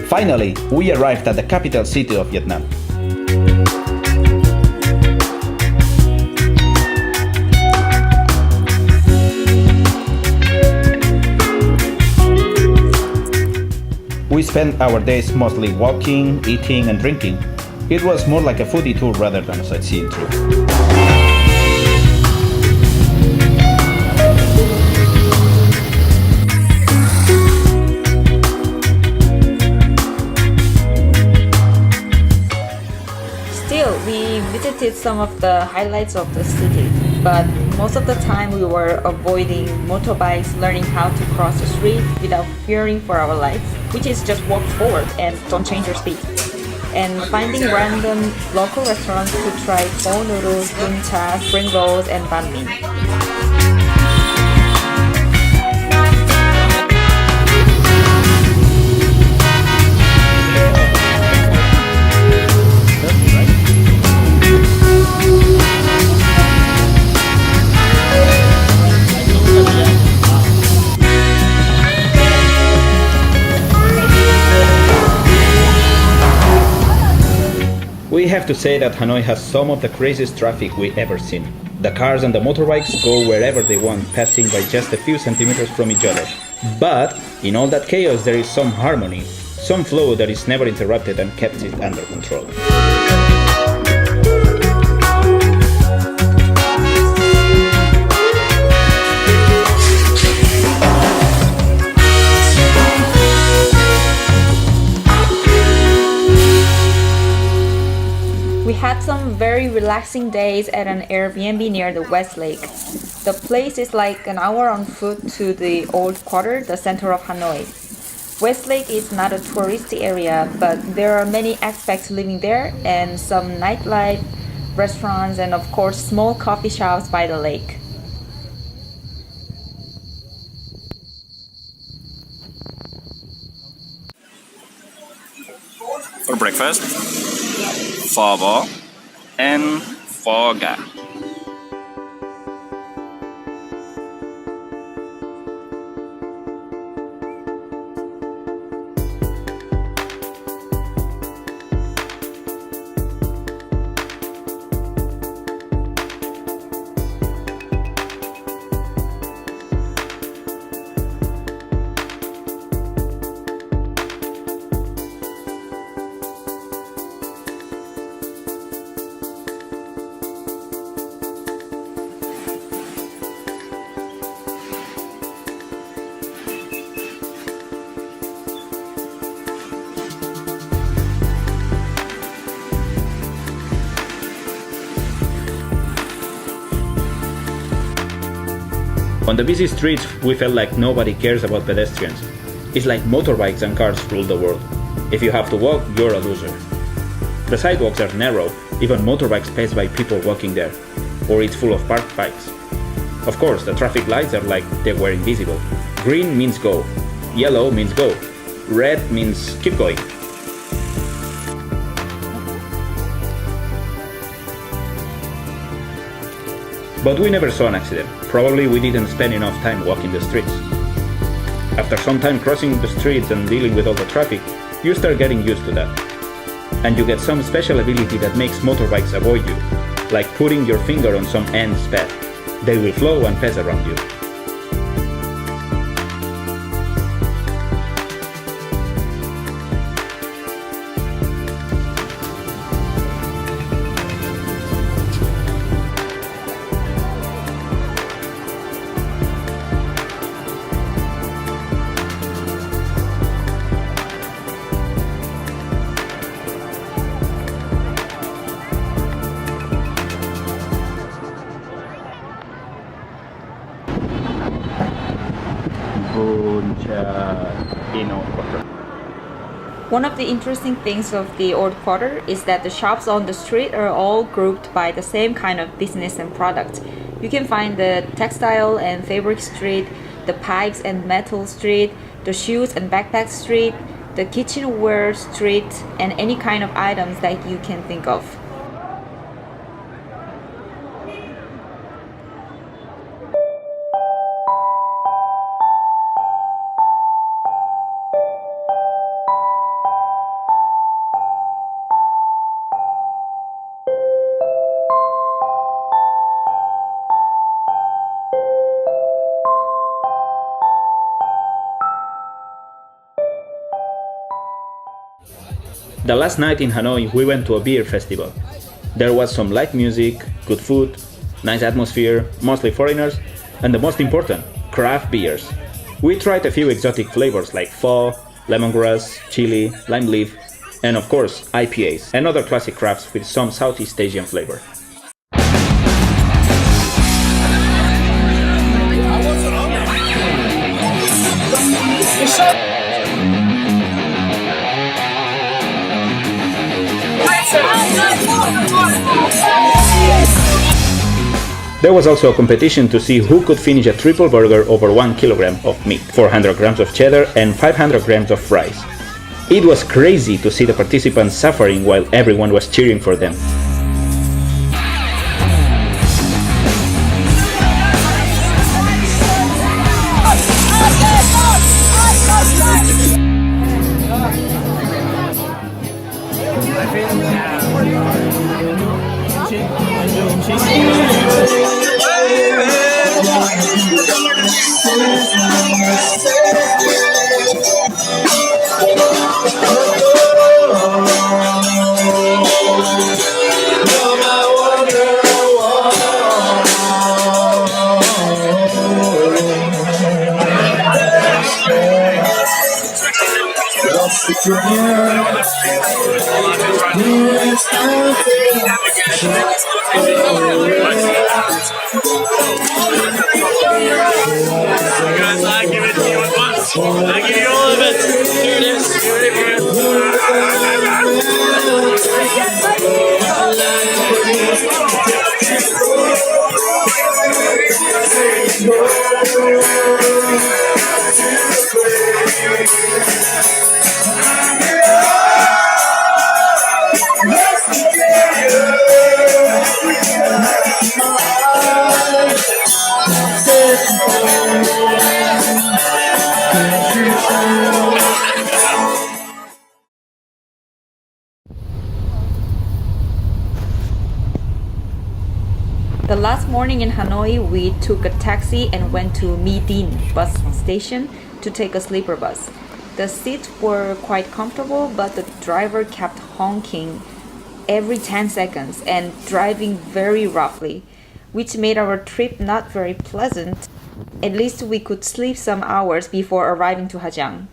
Finally, we arrived at the capital city of Vietnam. We spent our days mostly walking, eating and drinking. It was more like a foodie tour rather than a sightseeing tour. Still, we visited some of the highlights of the city, but most of the time we were avoiding motorbikes, learning how to cross the street without fearing for our lives, which is just walk forward and don't change your speed. And finding random local restaurants to try pho noodles, bun cha, spring rolls, and banh mi. We have to say that Hanoi has some of the craziest traffic we ever seen. The cars and the motorbikes go wherever they want, passing by just a few centimeters from each other. But in all that chaos there is some harmony, some flow that is never interrupted and kept it under control. We had some very relaxing days at an Airbnb near the West Lake. The place is like an hour on foot to the Old Quarter, the center of Hanoi. West Lake is not a touristy area, but there are many expats living there and some nightlife, restaurants, and of course small coffee shops by the lake. For breakfast, phở bò and phở gà. On the busy streets, we felt like nobody cares about pedestrians. It's like motorbikes and cars rule the world. If you have to walk, you're a loser. The sidewalks are narrow, even motorbikes pass by people walking there, or it's full of parked bikes. Of course, the traffic lights are like they were invisible. Green means go, yellow means go, red means keep going. But we never saw an accident. Probably we didn't spend enough time walking the streets. After some time crossing the streets and dealing with all the traffic, you start getting used to that. And you get some special ability that makes motorbikes avoid you, like putting your finger on some end's path. They will flow and pass around you. Bun Cha in Old Quarter. One of the interesting things of the Old Quarter is that the shops on the street are all grouped by the same kind of business and product. You can find the textile and fabric street, the pipes and metal street, the shoes and backpack street, the kitchenware street, and any kind of items that you can think of. The last night in Hanoi, we went to a beer festival. There was some light music, good food, nice atmosphere, mostly foreigners, and the most important, craft beers. We tried a few exotic flavors like pho, lemongrass, chili, lime leaf, and of course IPAs and other classic crafts with some Southeast Asian flavor. There was also a competition to see who could finish a triple burger over 1 kilogram of meat, 400 grams of cheddar and 500 grams of fries. It was crazy to see the participants suffering while everyone was cheering for them. I give it to you at once. I give you all of it. Here it is. The last morning in Hanoi, we took a taxi and went to My Dinh bus station to take a sleeper bus. The seats were quite comfortable, but the driver kept honking every 10 seconds and driving very roughly, which made our trip not very pleasant. At least we could sleep some hours before arriving to Giang.